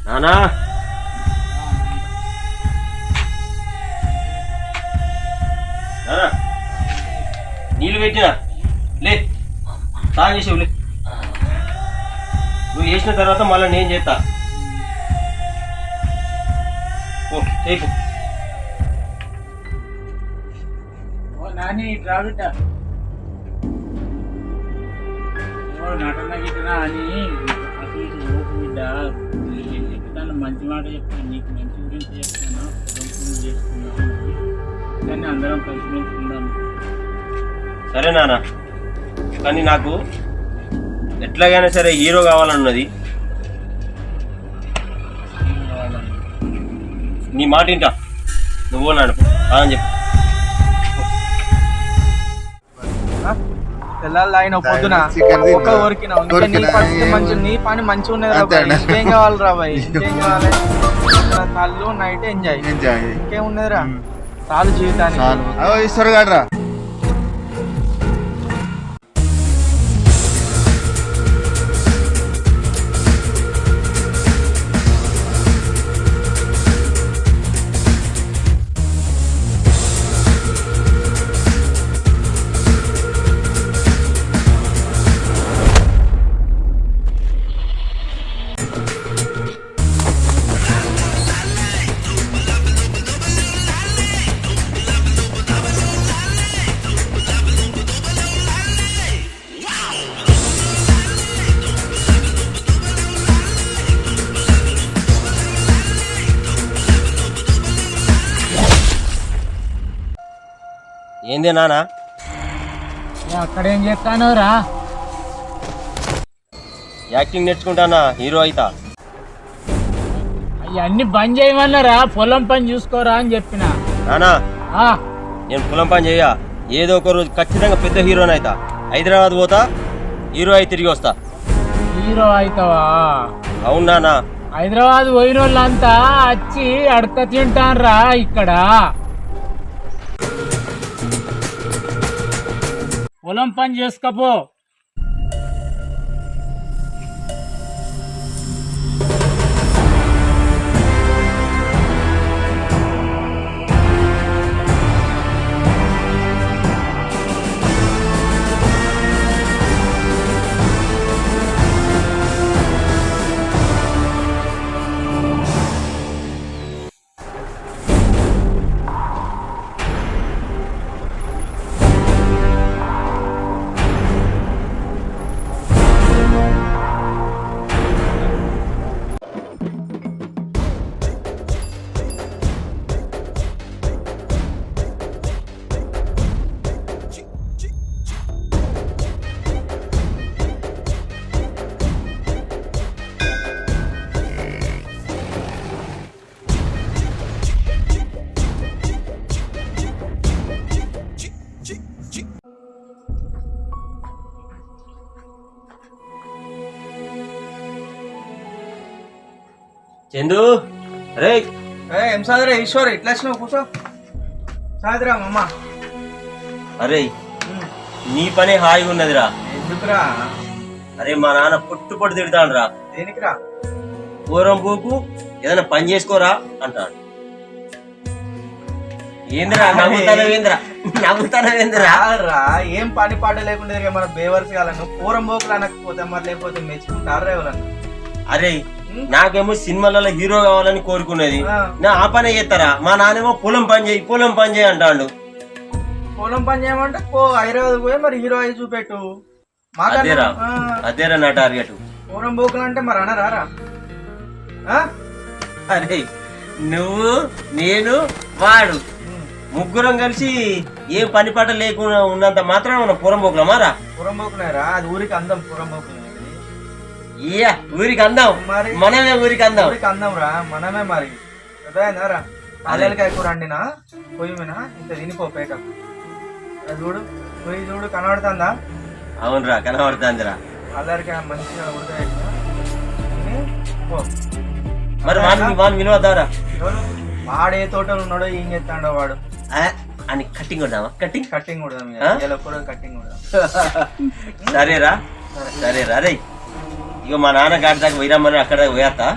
నానా నానా నీళ్ళు పెట్టినా లే తాగేసావు లే. నువ్వు చేసిన తర్వాత మళ్ళీ నేను చేస్తా. ఓ చేయిపో. నాని రాబిడ్డ నటన గిటన అని అటు ఇటు ఓపు బిడ్డ చెప్తాను. మంచి మాట చెప్తాను, నీకు మంచి గురించి చెప్తాను. పొలం చేసుకున్నాను కానీ అందరం కలిసిమెలిసి ఉందాం. సరే నాన్న, కానీ నాకు ఎట్లాగైనా సరే హీరో కావాలన్నది. నీ మాట ఇంటా నువ్వు నాన్న అని చెప్పు. పిల్లలు ఆయన పొద్దున ఒక ఊరికి నీ పని మంచిగా ఉన్నది రాబాయ్. ఇంకేం కావాలి రాబాయ్, ఇంకేం కావాలి? కళ్ళు నైట్ ఎంజాయ్ ఇంకేం ఉన్నదిరా, చాలు జీవితానికి. ఈశ్వర్ గారు ఏంది నానా అక్కడేం చెప్తాను రా? యాక్టింగ్ నేర్చుకుంటానా, హీరో అయితా. అవన్నీ బంద్ చేయమన్నారా? పొలం పని చూసుకోరా అని చెప్పిన. నానా నేను పొలం పని చెయ్యా, ఏదో ఒక రోజు ఖచ్చితంగా పెద్ద హీరోని అవుతా. హైదరాబాద్ పోతా, హీరో అయి తిరిగి వస్తా. హీరో అవుతావా? అవును నానా. హైదరాబాద్ పోయిన వాళ్ళంతా వచ్చి అడక తింటాన్రా ఇక్కడ. పొలం పని చేసుకపో. చందు రే ఏం సాదరా ఈశ్వర్, ఇట్లా వచ్చినావు? కూర్చో సాదరా అమ్మ. అరే నీ పని హాయిగా ఉన్నదిరా. ఎందుకురా? అరే మా నాన్న పొట్టు పొట్టు తిడతాడు రా. దేనికిరా? పూరం పూకు ఏదైనా పని చేసుకోరా అంటాడు. ఏందిరా నవ్వుతానవేంద్రా, నవ్వుతానవేంద్రా? రా ఏం పని పాట లేకుండా మన బేవర్స్ కాలను పూరం పోకులు అనకపోతే మరి లేకపోతే మెచ్చుకుంటారు ఎవరన్నా. అరే నాకేమో సినిమాలలో హీరో కావాలని కోరుకునేది, నా ఆ పనే చేస్తారా? మా నాన్నేమో పొలం పని చేయి, పొలం పని చేయి అంటాడు. పొలం పని చేయమంటే హైదరాబాద్ పోయి మరి హీరో అయి చూపెట్టు. అదేరా నా టార్గెట్. పూరం పోకులు అంటే మరి అనరారా? అరే నువ్వు నేను వాడు ముగ్గురం కలిసి ఏం పని పాట లేకుండా ఉన్నంత మాత్రం మనం పూరం పోకులమారా? పూరం పోకున్నారా? అది ఊరికి అందం. పూరం పోకున్నా ఊరికి అందం, మనమే ఊరికి అందం. ఊరికి అందం రా, మనమే. మరి అదేనారా అల్లెలకాయ కూర అండినా పొయ్యి మీద ఇంత తినిపో పేట. చూడు పొయ్యి చూడు, కనబడుతుందా? అవునరా కనబడుతుందిరా. అల్లరికాయ మంచిగా ఉడకబెట్టినా మరి వాడిని విలువద్దారా? వాడే తోటలు ఉన్నాడో ఏం చేస్తాడో వాడు అని కట్టింగ్ కొడదామా? కట్టింగ్ కొడదాం, కట్టింగ్ కొడదాం. సరేరా సరేరా. అరే ఇక మా నాన్న గాడి దాకా పోయిరామని అక్కడ దాకా పోయేస్తా.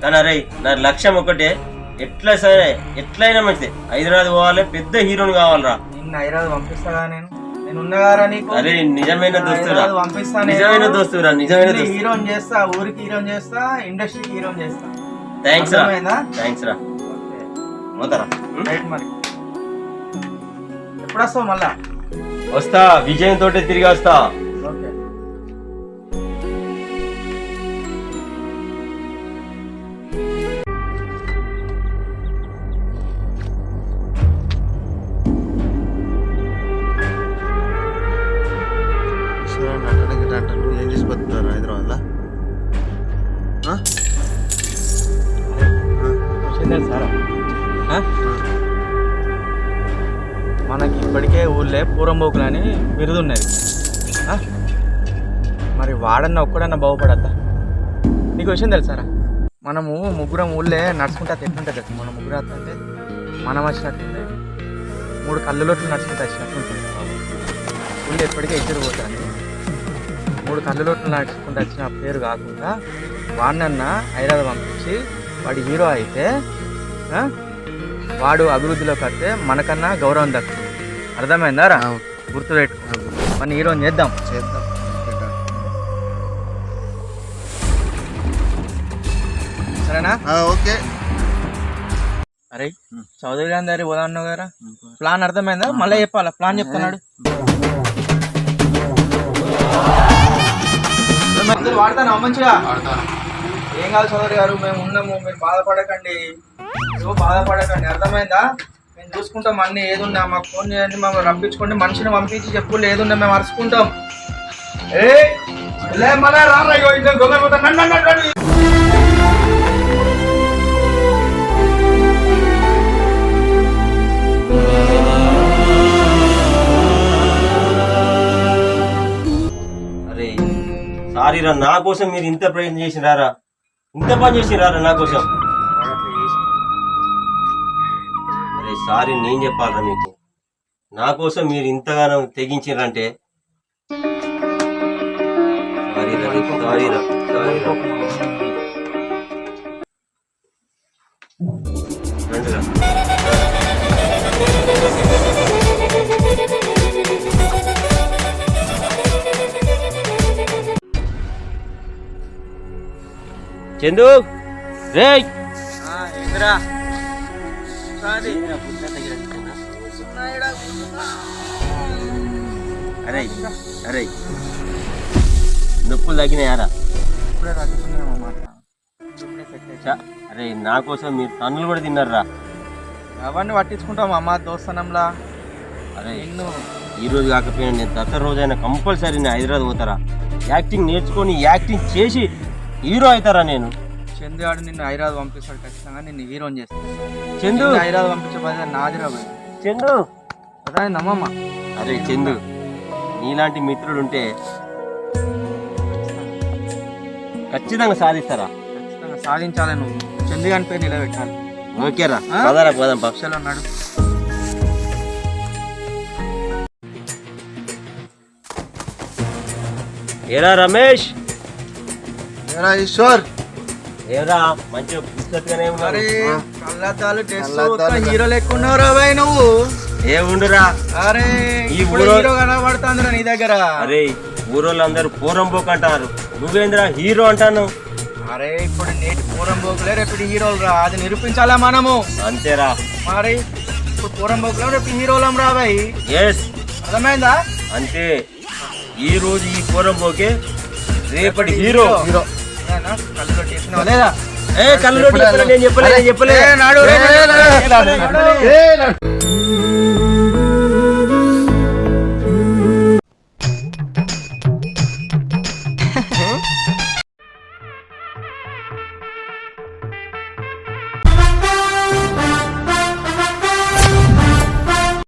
కానీ అరే నా లక్ష్యం ఒకటే, ఎట్లా సరే ఎట్లయినా మంచిది హైదరాబాద్ పోవాలి, పెద్ద హీరోని కావాలరా. నిన్ను హైదరాబాద్ పంపిస్తాగా నేను ఉన్నగారా నీకు. అరే నిజమైన దోస్తురా, పంపిస్తాను, నిజమైన దోస్తురా, నిజమైన దోస్తు. హీరోని చేస్తా, ఊరికి హీరోని చేస్తా, ఇండస్ట్రీకి హీరోని చేస్తా. థ్యాంక్స్ రా, థ్యాంక్స్ రా. పోతారా రైట్ మరి. ఎప్పుడు వస్తావు మళ్ళా? వస్తా, విజయం తోటే తిరిగి వస్తా. ఓకే. అంటారు ఏం చేసి బతుకుతారు హైదరాబాద్లో? సారా మనకి ఇప్పటికే ఊళ్ళే పూరంబోకులని బిరుదున్నది. మరి వాడన్నా ఒక్కడన్నా బాగుపడద్దా? నీకు విషయం తెలుసారా, మనము ముగ్గురం ఊళ్ళే నడుచుకుంటా ఎట్లుంటుంది తెలుసు. మన ముగ్గురు అంటే మనం వచ్చినట్టుంది, 3 కళ్ళులోట్లు నడుచుకుంటూ వచ్చినట్టుంటుంది. ఊళ్ళో ఎప్పటికే ఇద్దరు పోతాను. 3 కళ్ళులోట్లు నడుచుకుంటూ వచ్చిన పేరు కాకుండా వాడినన్నా హైదరాబాద్ పంపించి వాడి హీరో అయితే వాడు అభివృద్ధిలోకి వస్తే మనకన్నా గౌరవం దక్కుతుంది. అర్థమైందా రా? గుర్తుపెట్టుకో, మన హీరోని చేద్దాం. సరేనా? ఓకే. అరే చౌదరి గారి దగ్గర పోదా అన్నావు కదా, ప్లాన్ అర్థమైందా? మళ్ళీ చెప్పాలా? ప్లాన్ చెప్తున్నాడు. వాడతాను మంచిగా. ఏం కాదు చౌదరి గారు, మేము ఉన్నాము, మీరు బాధపడకండి, బాధపడకండి. అర్థమైందా? మేము చూసుకుంటాం అన్ని. ఏదున్నా మాకు ఫోన్ చేయండి, మమ్మల్ని రప్పించుకోండి, మనిషిని పంపించి చెప్పు. ఏదున్నా మేము అరుచుకుంటాం. అరే సారీ రా, నా కోసం మీరు ఇంత ప్రయత్నం చేసినారా, ఇంత పని చేసినారా నా కోసం. అరే సారీ నేను చెప్పాలరా మీకు, నా కోసం మీరు ఇంతగానో తెగించారంటే సారీ రా, సారీ రా, సారీ రా. రండి రా. చందు రే ఏంద్రా అరే అరే నొప్పులు తగ్గినాయారా? ఇప్పుడే రద్దుకున్నామన్నమాట. అరే నా కోసం మీరు తన్నులు కూడా తిన్నారా? అవన్నీ పట్టించుకుంటాం అమ్మ దోస్తనంలా. అరే ఈ రోజు కాకపోయినా నేను దసరా రోజైనా కంపల్సరీ నేను హైదరాబాద్ పోతారా, యాక్టింగ్ నేర్చుకొని యాక్టింగ్ చేసి హీరో అవుతారా నేను. చందు గారు నిన్ను హైదరాబాద్ పంపిస్తాడు, ఖచ్చితంగా నిన్ను హీరోని చేస్తాను. చందు హైదరాబాద్ పంపించే బాధ్యత నాది రా బాయ్. చందు అదే నమ్మమ్మ. అరే చందు నీలాంటి మిత్రుడు ఉంటే ఖచ్చితంగా సాధిస్తారా? ఖచ్చితంగా సాధించాలి. నువ్వు చందు గారి పేరు నిలబెట్టాలి. ఓకేరా, పదారా పోదాం. పక్షాలు ఉన్నాడు. ఏరా రమేష్, ఏరా ఈశ్వర్, ఏరా మంచిగా పుస్తకనే ఉన్నారు. కళ్ళద్దాలు హీరో లెక్కున్నావురా బాయ్ నువ్వు. ఏముండురా, అరే ఈ ఇప్పుడు హీరో కనబడుతుందిరా నీ దగ్గర. అరే ఊరోళ్ళందరూ పూరంబోకు అంటారు, నువ్వేంద్రా హీరో అంటాను. అరే ఇప్పుడు నేటి పూరంబోకులే రేపు హీరోలు రా, అది నిరూపించాలా మనము. అంతేరా మరి ఇప్పుడు పూరంబోకులం రేపు హీరోలం రా బాయ్. ఎస్ అర్థమైందా? అంతే, ఈ రోజు ఈ పూరంబోకే రేపటి హీరో. కళ్ళు చేసినావా లేదా? కళ్ళు నేను చెప్పలే. నాడు